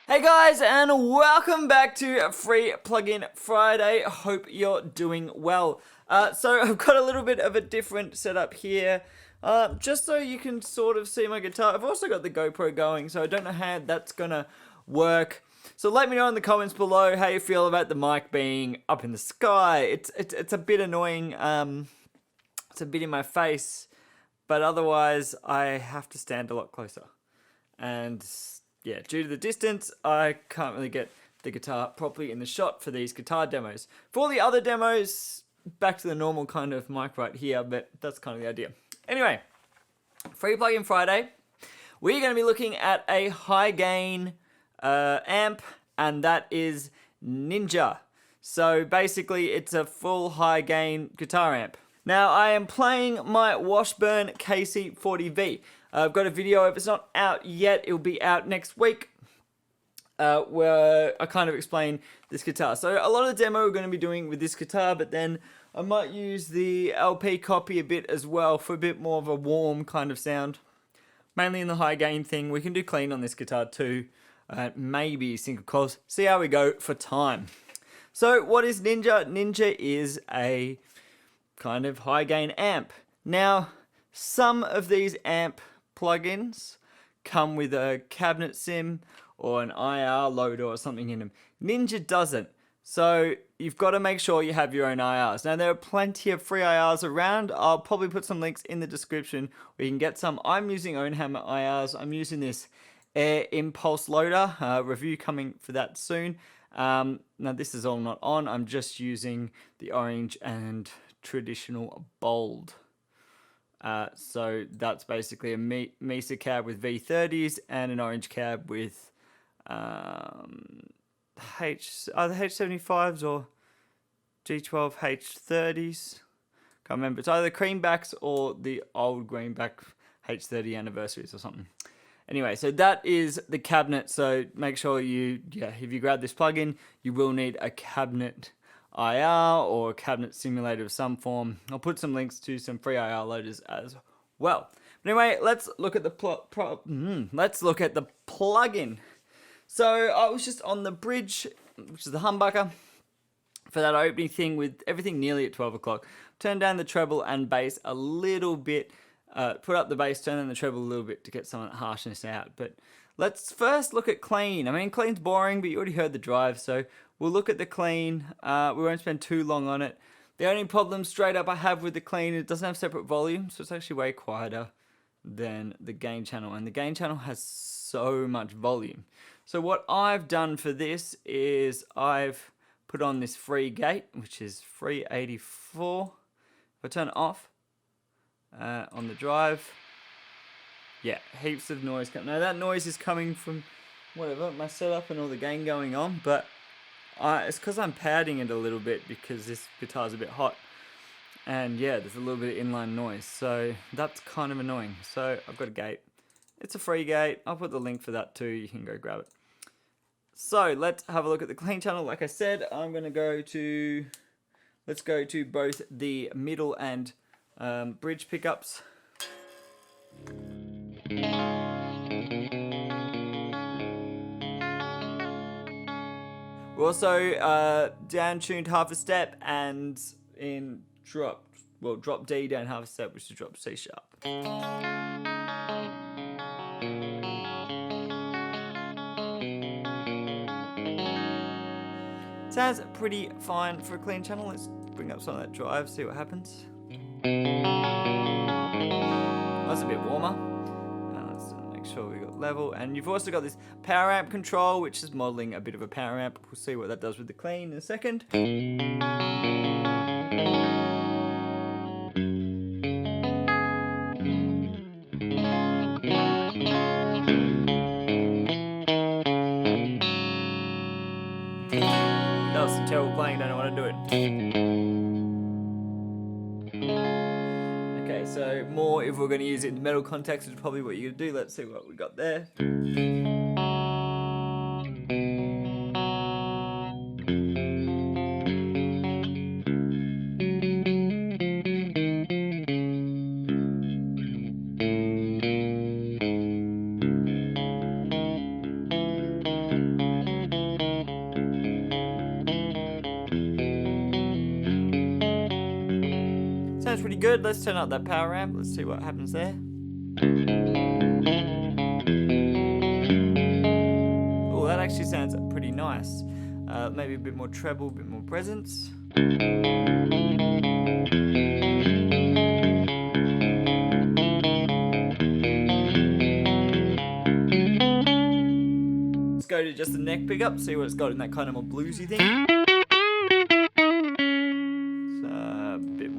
Hey guys, and welcome back to Free Plugin Friday. Hope you're doing well. So I've got a little bit of a different setup here, just so you can sort of see my guitar. I've also got the GoPro going, so I don't know how that's gonna work. So let me know in the comments below how you feel about the mic being up in the sky. It's a bit annoying. It's a bit in my face, but otherwise I have to stand a lot closer. And yeah, due to the distance, I can't really get the guitar properly in the shot for these guitar demos. For all the other demos, back to the normal kind of mic right here, but that's kind of the idea. Anyway, Free Plugin Friday, we're going to be looking at a high gain amp, and that is Ninja. So basically, it's a full high gain guitar amp. Now, I am playing my Washburn KC40V. I've got a video, if it's not out yet, it'll be out next week, where I kind of explain this guitar. So a lot of the demo we're going to be doing with this guitar, but then I might use the LP copy a bit as well for a bit more of a warm kind of sound. Mainly in the high gain thing. We can do clean on this guitar too. Maybe single coils. See how we go for time. So what is Ninja? Ninja is a kind of high gain amp. Now, some of these amp plugins come with a cabinet sim or an IR loader or something in them. Ninja doesn't. So you've got to make sure you have your own IRs. Now there are plenty of free IRs around. I'll probably put some links in the description where you can get some. I'm using Ownhammer IRs. I'm using this Air Impulse loader. Review coming for that soon. Now this is all not on. I'm just using the orange and traditional bold. So that's basically a Mesa cab with V30s and an orange cab with either H75s or G12 H30s. Can't remember. It's either creambacks or the old greenback H30 anniversaries or something. Anyway, so that is the cabinet. So make sure if you grab this plugin, you will need a cabinet IR or a cabinet simulator of some form. I'll put some links to some free IR loaders as well. But anyway, let's look at the plugin. So I was just on the bridge, which is the humbucker, for that opening thing with everything nearly at 12 o'clock. Turn down the treble and bass a little bit. Put up the bass, turn down the treble a little bit to get some of that harshness out. But let's first look at clean. I mean, clean's boring, but you already heard the drive, so we'll look at the clean. We won't spend too long on it. The only problem straight up I have with the clean, it doesn't have separate volume, so it's actually way quieter than the gain channel. And the gain channel has so much volume. So what I've done for this is I've put on this free gate, which is 384. If I turn it off on the drive, yeah, heaps of noise. Now that noise is coming from whatever, my setup and all the gain going on, but it's because I'm padding it a little bit because this guitar's a bit hot. And yeah, there's a little bit of inline noise, so that's kind of annoying. So I've got a gate. It's a free gate. I'll put the link for that too. You can go grab it. So let's have a look at the clean channel. Like I said, let's go to both the middle and bridge pickups. We're also down tuned half a step and in drop D down half a step, which is drop C sharp. Sounds pretty fine for a clean channel. Let's bring up some of that drive, see what happens. That's a bit warmer. Let's make sure we got level. And you've also got this power amp control, which is modeling a bit of a power amp. We'll see what that does with the clean in a second. That was a terrible playing, don't know what to do it. Okay, so more if we're going to use it in the metal context is probably what you're going to do. Let's see what we got there. Sounds pretty good. Let's turn up that power amp. Let's see what happens there. Oh, that actually sounds pretty nice. Maybe a bit more treble, a bit more presence. Let's go to just the neck pickup, see what it's got in that kind of more bluesy thing.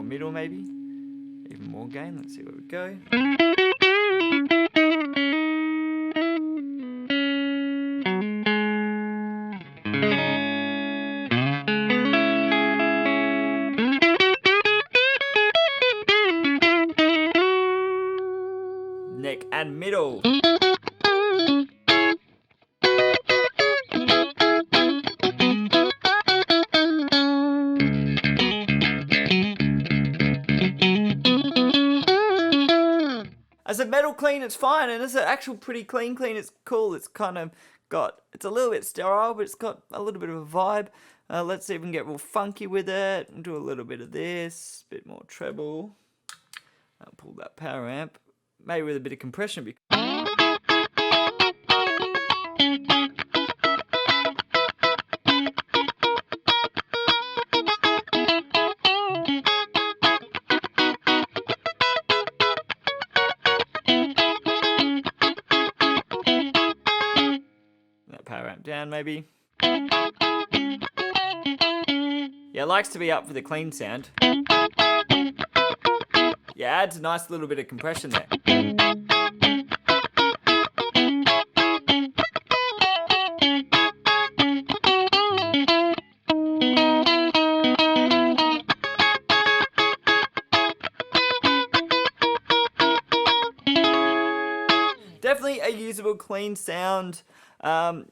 Middle maybe, even more gain. Let's see where we go. Neck and middle. As a metal clean, it's fine, and as an actual pretty clean, it's cool. It's kind of got, it's a little bit sterile, but it's got a little bit of a vibe. Let's see if we can get real funky with it. We'll do a little bit of this, a bit more treble. I'll pull that power amp, maybe with a bit of compression. Power amp down maybe. Yeah, it likes to be up for the clean sound. Yeah, adds a nice little bit of compression there. Definitely a usable clean sound.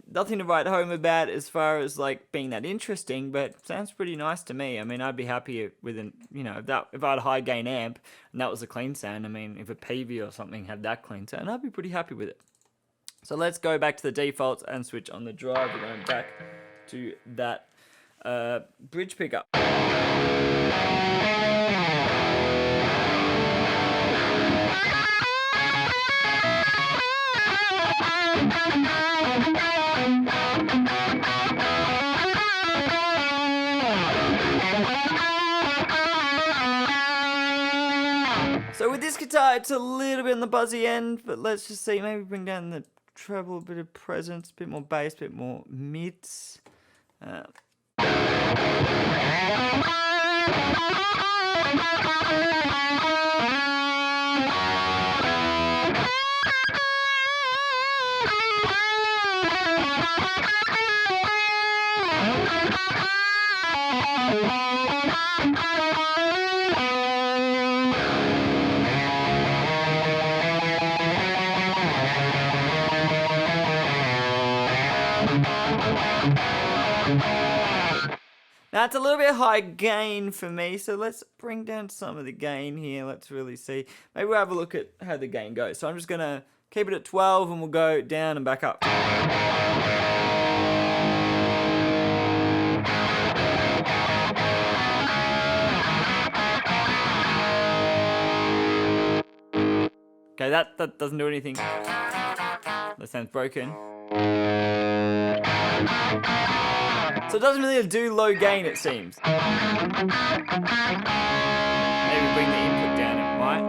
Nothing to write home about as far as like being that interesting, but sounds pretty nice to me. I mean, I'd be happy with an, you know, if I had a high gain amp and that was a clean sound. I mean, if a PV or something had that clean sound, I'd be pretty happy with it. So let's go back to the defaults and switch on the drive. We're going back to that bridge pickup. So with this guitar, it's a little bit on the buzzy end, but let's just see, maybe bring down the treble, a bit of presence, a bit more bass, a bit more mids. Now it's a little bit high gain for me, so let's bring down some of the gain here. Let's really see. Maybe we'll have a look at how the gain goes. So I'm just going to keep it at 12 and we'll go down and back up. Okay, that doesn't do anything. That sounds broken. So it doesn't really do low gain, it seems. Maybe bring the input down, it might.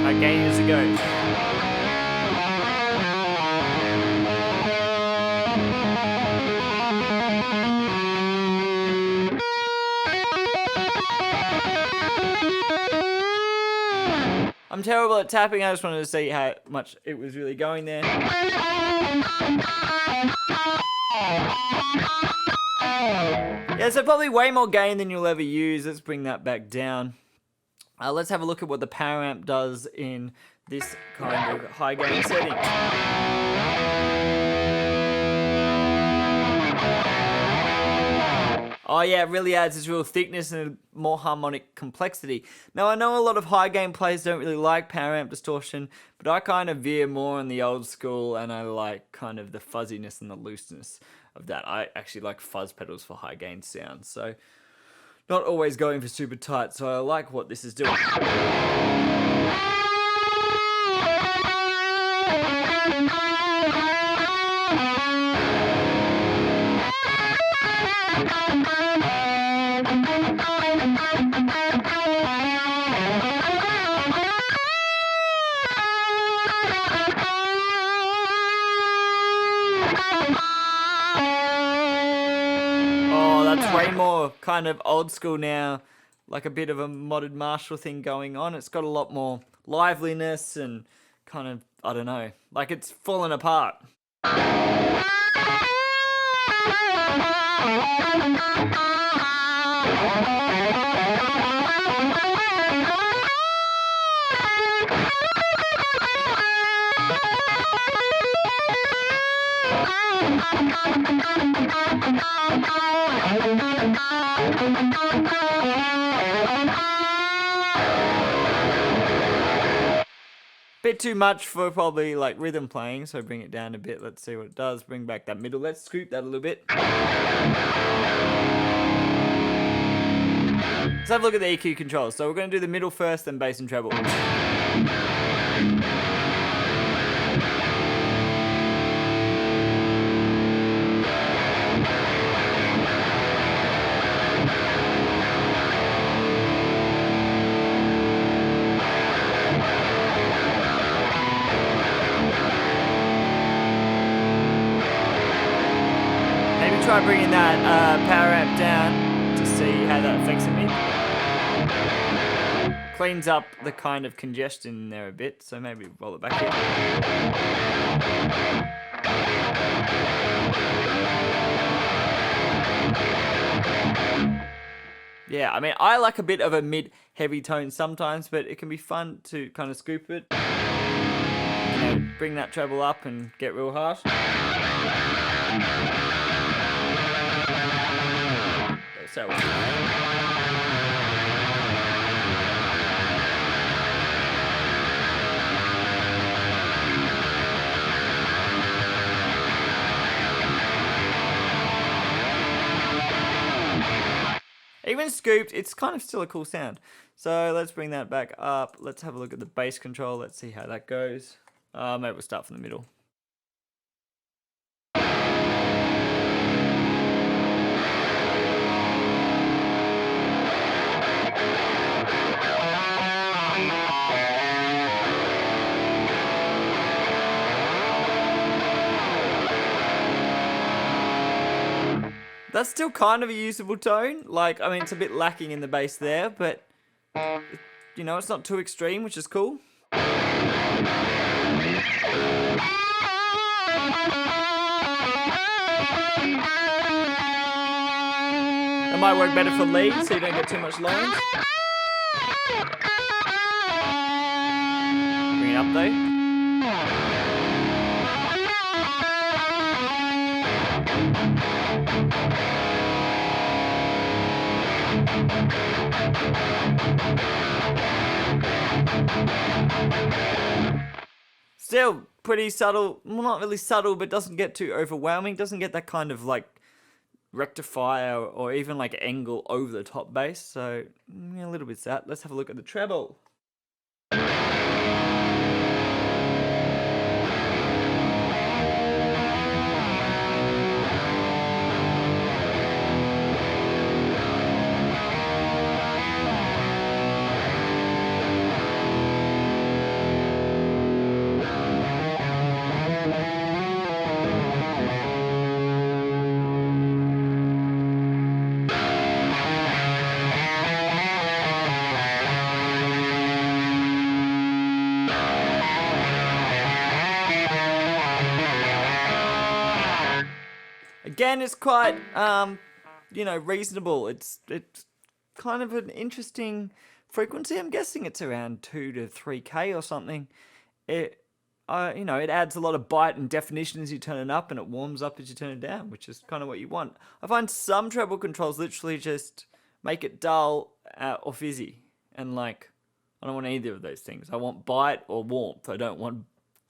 High gain as it goes. I'm terrible at tapping, I just wanted to see how much it was really going there. Yeah, so probably way more gain than you'll ever use. Let's bring that back down. Let's have a look at what the power amp does in this kind of high gain setting. Oh yeah, it really adds this real thickness and more harmonic complexity. Now I know a lot of high gain players don't really like power amp distortion, but I kind of veer more on the old school and I like kind of the fuzziness and the looseness of that. I actually like fuzz pedals for high gain sounds, so not always going for super tight, so I like what this is doing. That's way more kind of old school now, like a bit of a modded Marshall thing going on. It's got a lot more liveliness and kind of, I don't know, like it's fallen apart. Bit too much for probably like rhythm playing, so bring it down a bit. Let's see what it does. Bring back that middle. Let's scoop that a little bit. Let's have a look at the EQ controls. So we're going to do the middle first, then bass and treble. Try bringing that power amp down to see how that affects me. Cleans up the kind of congestion in there a bit, so maybe roll it back here. Yeah, I mean, I like a bit of a mid-heavy tone sometimes, but it can be fun to kind of scoop it. You know, bring that treble up and get real harsh. So even scooped, it's kind of still a cool sound. So let's bring that back up. Let's have a look at the bass control. Let's see how that goes. Maybe we'll start from the middle. That's still kind of a usable tone. Like, I mean, it's a bit lacking in the bass there, but, you know, it's not too extreme, which is cool. That might work better for lead, so you don't get too much lines. Bring it up though. Still pretty subtle, well, not really subtle, but doesn't get too overwhelming. Doesn't get that kind of like rectifier or even like angle over the top bass. So a little bit sad. Let's have a look at the treble. Again, it's quite, reasonable. It's kind of an interesting frequency. I'm guessing it's around 2 to 3K or something. It adds a lot of bite and definition as you turn it up, and it warms up as you turn it down, which is kind of what you want. I find some treble controls literally just make it dull or fizzy, and I don't want either of those things. I want bite or warmth. I don't want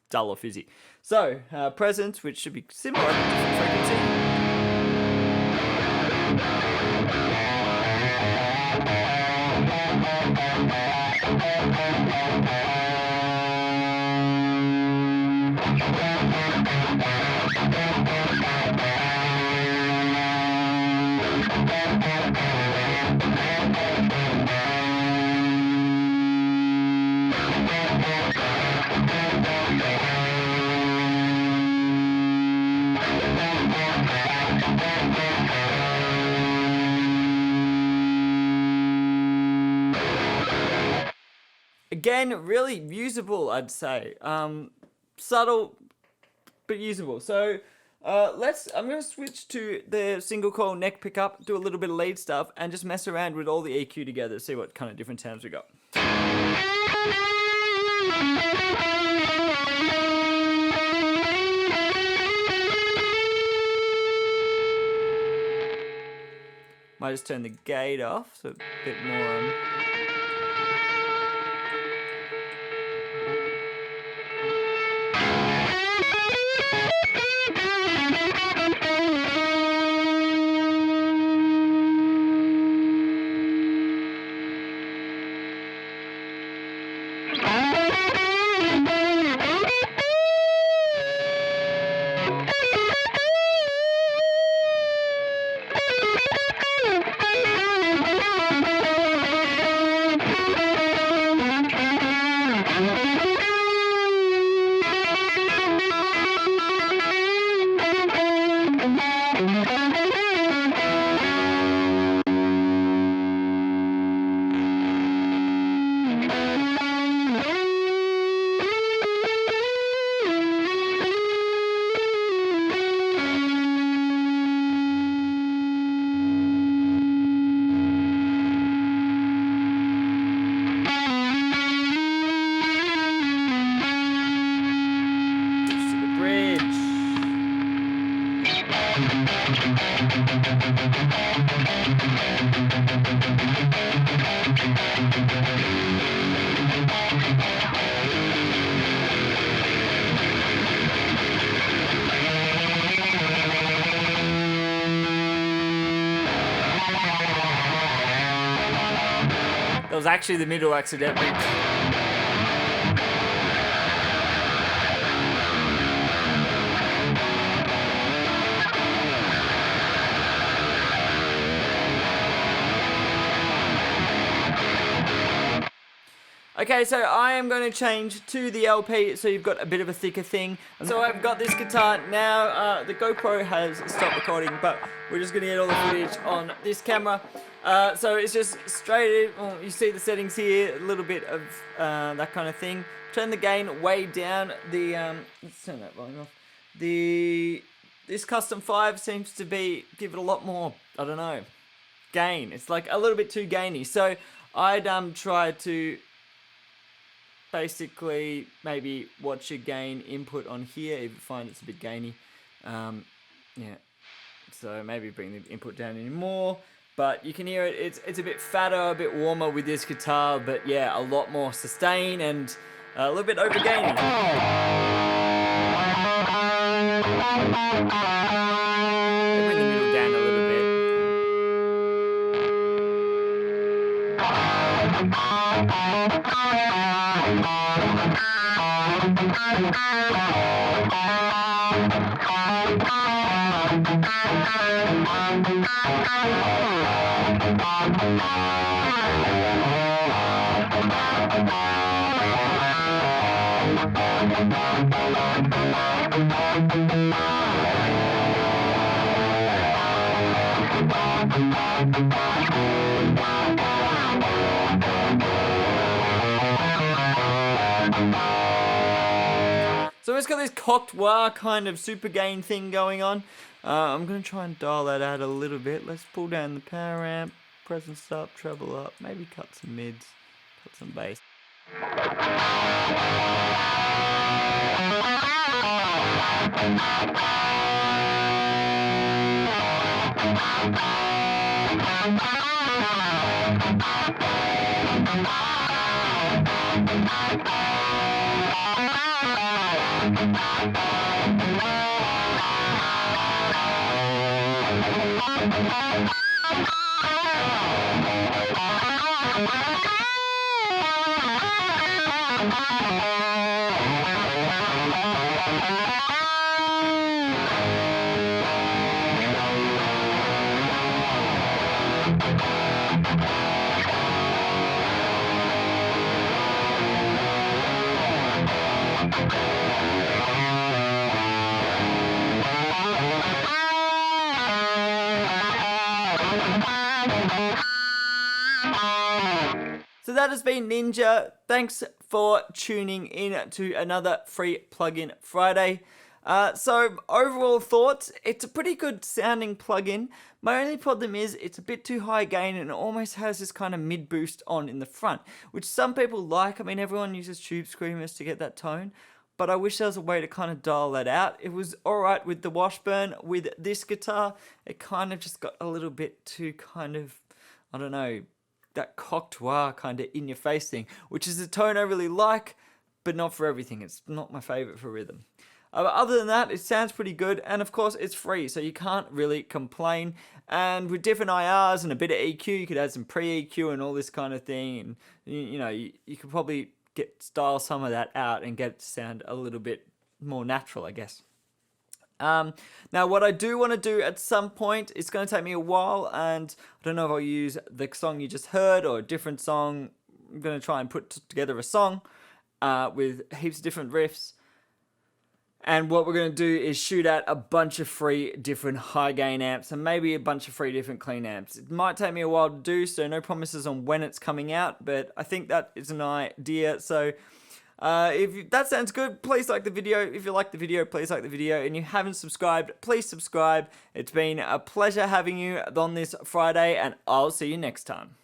dull or fizzy. So, presence, which should be similar to different frequency. Again, really usable, I'd say. Subtle, but usable. So I'm going to switch to the single coil neck pickup, do a little bit of lead stuff, and just mess around with all the EQ together, see what kind of different sounds we got. Might just turn the gate off, so a bit more. That was actually the middle accidentally. Okay, so I am going to change to the LP, so you've got a bit of a thicker thing. So I've got this guitar now. The GoPro has stopped recording, but we're just going to get all the footage on this camera. So it's just straight in. Well, you see the settings here, a little bit of that kind of thing. Turn the gain way down. Let's turn that volume off. This Custom 5 seems to give it a lot more, I don't know, gain. It's like a little bit too gainy. So I'd try to basically maybe watch your gain input on here if you find it's a bit gainy. Yeah, so maybe bring the input down any more, but you can hear it, it's a bit fatter, a bit warmer with this guitar, but yeah, a lot more sustain and a little bit over gainy. Bring the middle down a little bit. So it's got this cocked wah kind of super gain thing going on. I'm going to try and dial that out a little bit. Let's pull down the power amp, presence up, treble up, maybe cut some mids, cut some bass. So that has been Ninja. Thanks for tuning in to another free plugin Friday. So overall thoughts, it's a pretty good sounding plugin. My only problem is it's a bit too high gain and it almost has this kind of mid boost on in the front, which some people like. I mean, everyone uses tube screamers to get that tone, but I wish there was a way to kind of dial that out. It was alright with the Washburn. With this guitar, it kind of just got a little bit too kind of, I don't know, that cocked wah kind of in your face thing, which is a tone I really like, but not for everything. It's not my favorite for rhythm. But other than that, it sounds pretty good, and of course it's free, so you can't really complain. And with different IRs and a bit of EQ, you could add some pre-EQ and all this kind of thing, and you could probably style some of that out and get it to sound a little bit more natural, I guess. Now what I do want to do at some point, it's going to take me a while, and I don't know if I'll use the song you just heard or a different song. I'm going to try and put together a song with heaps of different riffs, and what we're going to do is shoot out a bunch of free different high gain amps and maybe a bunch of free different clean amps. It might take me a while to do, so no promises on when it's coming out, but I think that is an idea. So if that sounds good, please like the video. If you like the video, please like the video. And you haven't subscribed, please subscribe. It's been a pleasure having you on this Friday, and I'll see you next time.